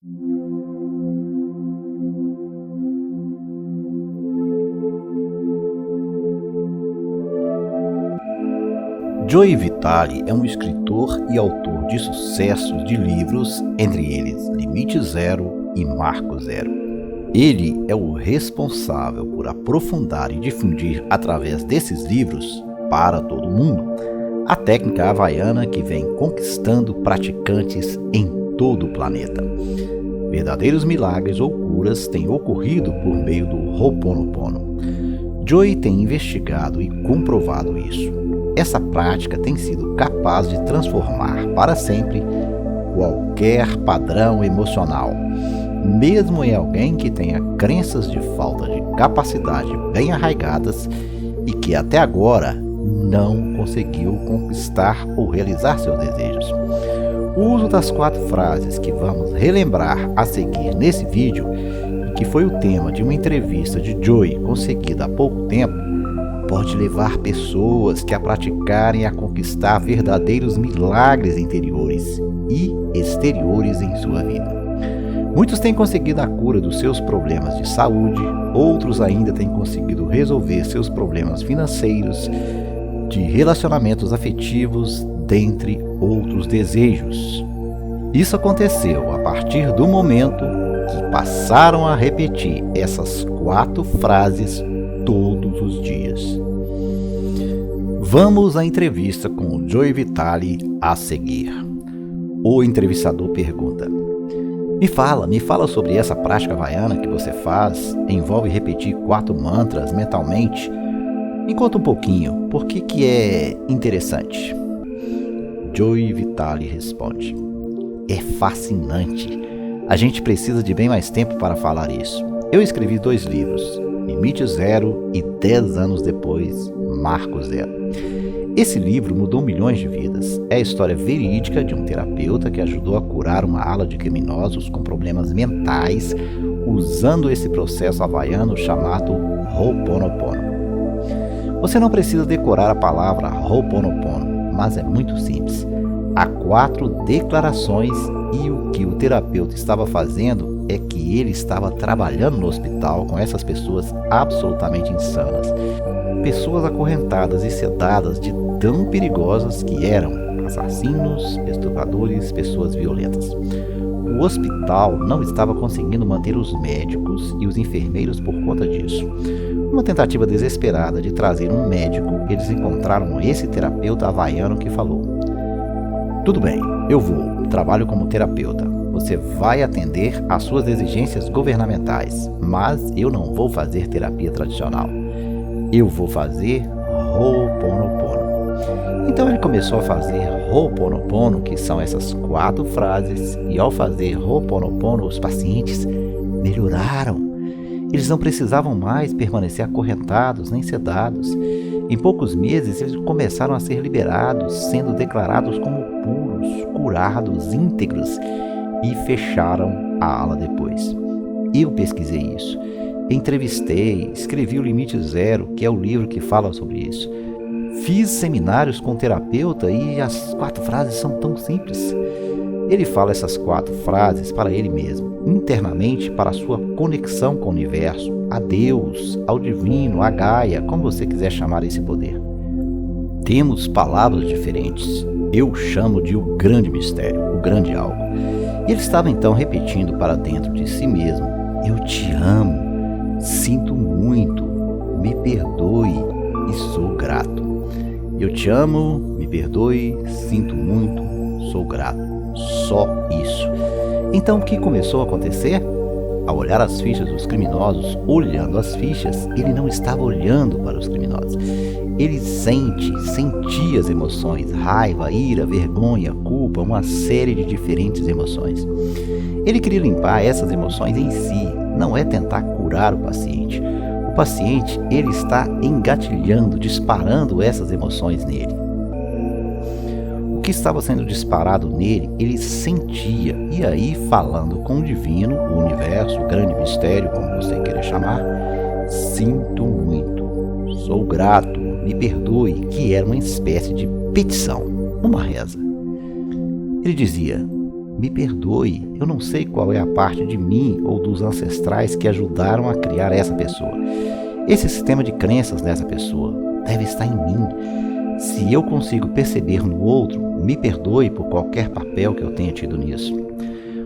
Joey Vitale é um escritor e autor de sucessos de livros, entre eles Limite Zero e Marco Zero. Ele é o responsável por aprofundar e difundir através desses livros, para todo mundo, a técnica havaiana que vem conquistando praticantes em todo o planeta. Verdadeiros milagres ou curas têm ocorrido por meio do Ho'oponopono. Joey tem investigado e comprovado isso. Essa prática tem sido capaz de transformar para sempre qualquer padrão emocional, mesmo em alguém que tenha crenças de falta de capacidade bem arraigadas e que até agora não conseguiu conquistar ou realizar seus desejos. O uso das 4 frases que vamos relembrar a seguir nesse vídeo, que foi o tema de uma entrevista de Joey conseguida há pouco tempo, pode levar pessoas que a praticarem a conquistar verdadeiros milagres interiores e exteriores em sua vida. Muitos têm conseguido a cura dos seus problemas de saúde, outros ainda têm conseguido resolver seus problemas financeiros, de relacionamentos afetivos, dentre outros desejos. Isso aconteceu a partir do momento que passaram a repetir essas 4 frases todos os dias. Vamos à entrevista com o Joey Vitale a seguir. O entrevistador pergunta: Me fala sobre essa prática havaiana que você faz, envolve repetir 4 mantras mentalmente. Me conta um pouquinho, por que é interessante? Joey Vitale responde: É fascinante. A gente precisa de bem mais tempo para falar isso. Eu escrevi 2 livros, Limite Zero e 10 anos depois, Marco Zero. Esse livro mudou milhões de vidas. É a história verídica de um terapeuta que ajudou a curar uma ala de criminosos com problemas mentais usando esse processo havaiano chamado Ho'oponopono. Você não precisa decorar a palavra Ho'oponopono, mas é muito simples. Há 4 declarações e o que o terapeuta estava fazendo é que ele estava trabalhando no hospital com essas pessoas absolutamente insanas. Pessoas acorrentadas e sedadas de tão perigosas que eram assassinos, estupradores, pessoas violentas. O hospital não estava conseguindo manter os médicos e os enfermeiros por conta disso. Numa tentativa desesperada de trazer um médico, eles encontraram esse terapeuta havaiano que falou: Tudo bem, eu vou, trabalho como terapeuta. Você vai atender às suas exigências governamentais, mas eu não vou fazer terapia tradicional. Eu vou fazer Ho'oponopono. Então ele começou a fazer Ho'oponopono, que são essas 4 frases, e ao fazer Ho'oponopono, os pacientes melhoraram. Eles não precisavam mais permanecer acorrentados nem sedados. Em poucos meses, eles começaram a ser liberados, sendo declarados como puros, curados, íntegros, e fecharam a ala depois. Eu pesquisei isso, entrevistei, escrevi o Limite Zero, que é o livro que fala sobre isso. Fiz seminários com o terapeuta e as 4 frases são tão simples. Ele fala essas 4 frases para ele mesmo, internamente, para a sua conexão com o universo, a Deus, ao divino, a Gaia, como você quiser chamar esse poder. Temos palavras diferentes. Eu chamo de o grande mistério, o grande algo. E ele estava então repetindo para dentro de si mesmo: Eu te amo, sinto muito, me perdoe e sou grato. Eu te amo, me perdoe, sinto muito, sou grato. Só isso. Então o que começou a acontecer? Ao olhar as fichas dos criminosos, olhando as fichas, ele não estava olhando para os criminosos. Ele sentia as emoções, raiva, ira, vergonha, culpa, uma série de diferentes emoções. Ele queria limpar essas emoções em si, não é tentar curar o paciente. O paciente, ele está engatilhando, disparando essas emoções nele. O que estava sendo disparado nele, ele sentia, e aí falando com o divino, o universo, o grande mistério, como você queira chamar: Sinto muito, sou grato, me perdoe, que era uma espécie de petição, uma reza. Ele dizia: me perdoe. Eu não sei qual é a parte de mim ou dos ancestrais que ajudaram a criar essa pessoa. Esse sistema de crenças nessa pessoa deve estar em mim. Se eu consigo perceber no outro, me perdoe por qualquer papel que eu tenha tido nisso.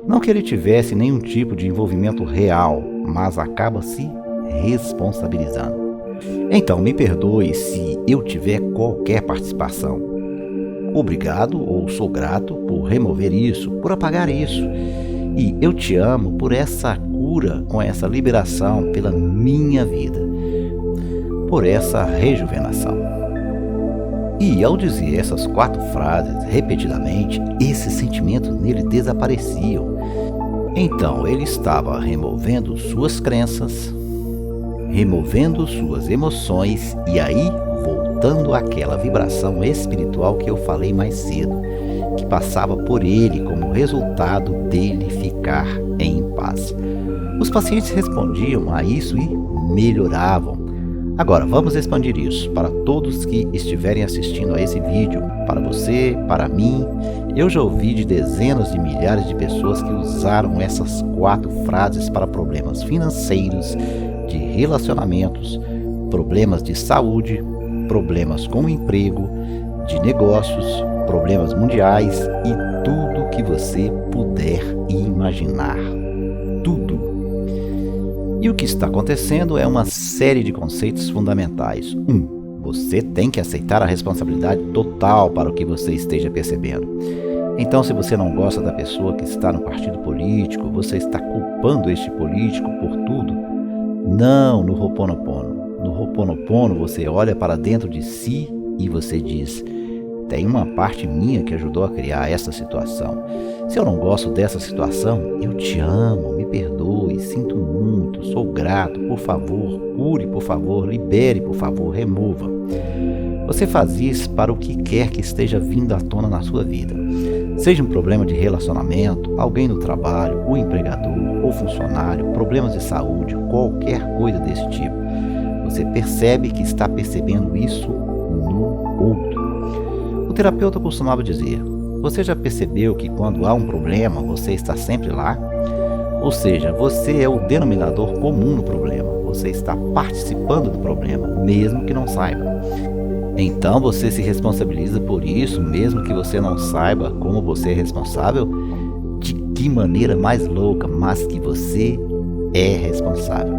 Não que ele tivesse nenhum tipo de envolvimento real, mas acaba se responsabilizando. Então, me perdoe se eu tiver qualquer participação. Obrigado ou sou grato por remover isso, por apagar isso. E eu te amo por essa cura, com essa liberação pela minha vida, por essa rejuvenação. E ao dizer essas 4 frases repetidamente, esses sentimentos nele desapareciam. Então ele estava removendo suas crenças, removendo suas emoções e aí voltando àquela vibração espiritual que eu falei mais cedo, que passava por ele como resultado dele ficar em paz. Os pacientes respondiam a isso e melhoravam. Agora, vamos expandir isso para todos que estiverem assistindo a esse vídeo, para você, para mim. Eu já ouvi de dezenas de milhares de pessoas que usaram essas 4 frases para problemas financeiros, de relacionamentos, problemas de saúde, problemas com o emprego, de negócios, problemas mundiais e tudo que você puder imaginar. Tudo. E o que está acontecendo é uma série de conceitos fundamentais. 1. Você tem que aceitar a responsabilidade total para o que você esteja percebendo. Então, se você não gosta da pessoa que está no partido político, você está culpando este político por tudo? Não, no Ho'oponopono. No Ho'oponopono, você olha para dentro de si e você diz: tem uma parte minha que ajudou a criar essa situação. Se eu não gosto dessa situação, eu te amo, me perdoe, sinto muito, sou grato, por favor, cure, por favor, libere, por favor, remova. Você faz isso para o que quer que esteja vindo à tona na sua vida. Seja um problema de relacionamento, alguém no trabalho, o empregador ou funcionário, problemas de saúde, qualquer coisa desse tipo. Você percebe que está percebendo isso no outro. O terapeuta costumava dizer: você já percebeu que quando há um problema, você está sempre lá? Ou seja, você é o denominador comum no problema. Você está participando do problema, mesmo que não saiba. Então você se responsabiliza por isso, mesmo que você não saiba como você é responsável? De que maneira mais louca, mas que você é responsável.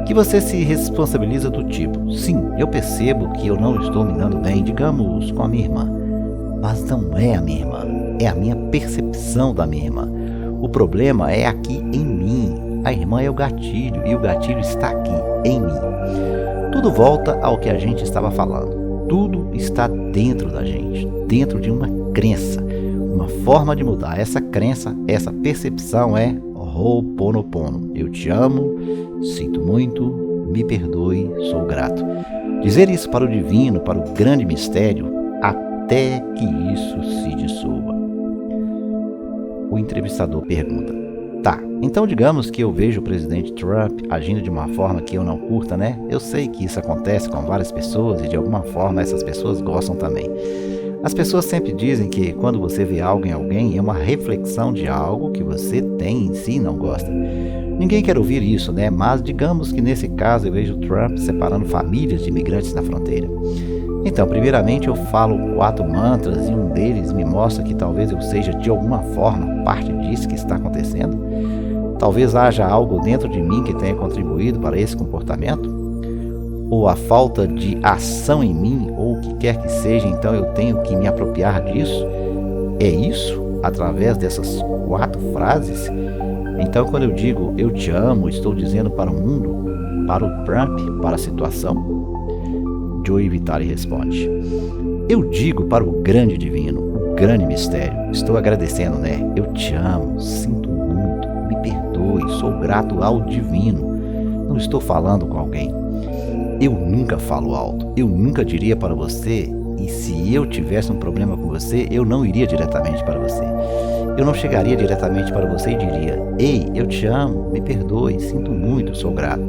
Que você se responsabiliza do tipo: sim, eu percebo que eu não estou me dando bem, digamos, com a minha irmã. Mas não é a minha irmã, é a minha percepção da minha irmã. O problema é aqui em mim. A irmã é o gatilho e o gatilho está aqui, em mim. Tudo volta ao que a gente estava falando. Tudo está dentro da gente, dentro de uma crença. Uma forma de mudar essa crença, essa percepção é Ho'oponopono. Eu te amo, sinto muito, me perdoe, sou grato. Dizer isso para o divino, para o grande mistério, até que isso se dissolva. O entrevistador pergunta: tá, então digamos que eu vejo o presidente Trump agindo de uma forma que eu não curta, né? Eu sei que isso acontece com várias pessoas e de alguma forma essas pessoas gostam também. As pessoas sempre dizem que quando você vê algo em alguém é uma reflexão de algo que você tem em si e não gosta. Ninguém quer ouvir isso, né? Mas digamos que nesse caso eu vejo Trump separando famílias de imigrantes na fronteira. Então, primeiramente eu falo 4 mantras e um deles me mostra que talvez eu seja de alguma forma parte disso que está acontecendo. Talvez haja algo dentro de mim que tenha contribuído para esse comportamento. Ou a falta de ação em mim, ou o que quer que seja, então eu tenho que me apropriar disso. É isso? Através dessas 4 frases? Então, quando eu digo eu te amo, estou dizendo para o mundo, para o Trump, para a situação? Joey Vitale responde: eu digo para o grande divino, o grande mistério. Estou agradecendo, né? Eu te amo, sinto muito, me perdoe, sou grato ao divino. Não estou falando com alguém. Eu nunca falo alto, eu nunca diria para você, e se eu tivesse um problema com você, eu não iria diretamente para você. Eu não chegaria diretamente para você e diria: ei, eu te amo, me perdoe, sinto muito, sou grato.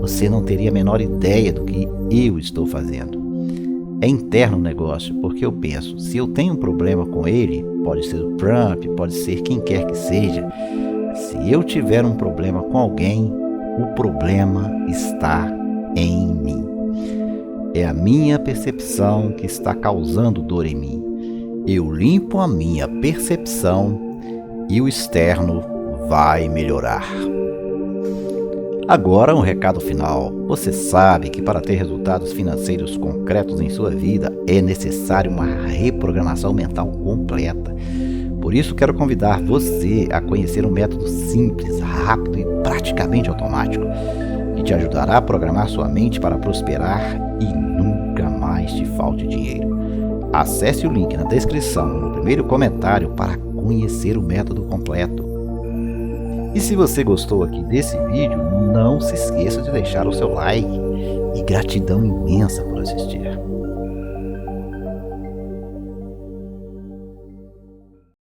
Você não teria a menor ideia do que eu estou fazendo. é interno no negócio, porque eu penso, se eu tenho um problema com ele, pode ser o Trump, pode ser quem quer que seja, se eu tiver um problema com alguém, o problema está em mim. É a minha percepção que está causando dor em mim. Eu limpo a minha percepção e o externo vai melhorar. Agora um recado final. Você sabe que para ter resultados financeiros concretos em sua vida é necessário uma reprogramação mental completa. Por isso quero convidar você a conhecer um método simples, rápido e praticamente automático que te ajudará a programar sua mente para prosperar e nunca mais te falte dinheiro. Acesse o link na descrição, no primeiro comentário, para conhecer o método completo. E se você gostou aqui desse vídeo, não se esqueça de deixar o seu like e gratidão imensa por assistir.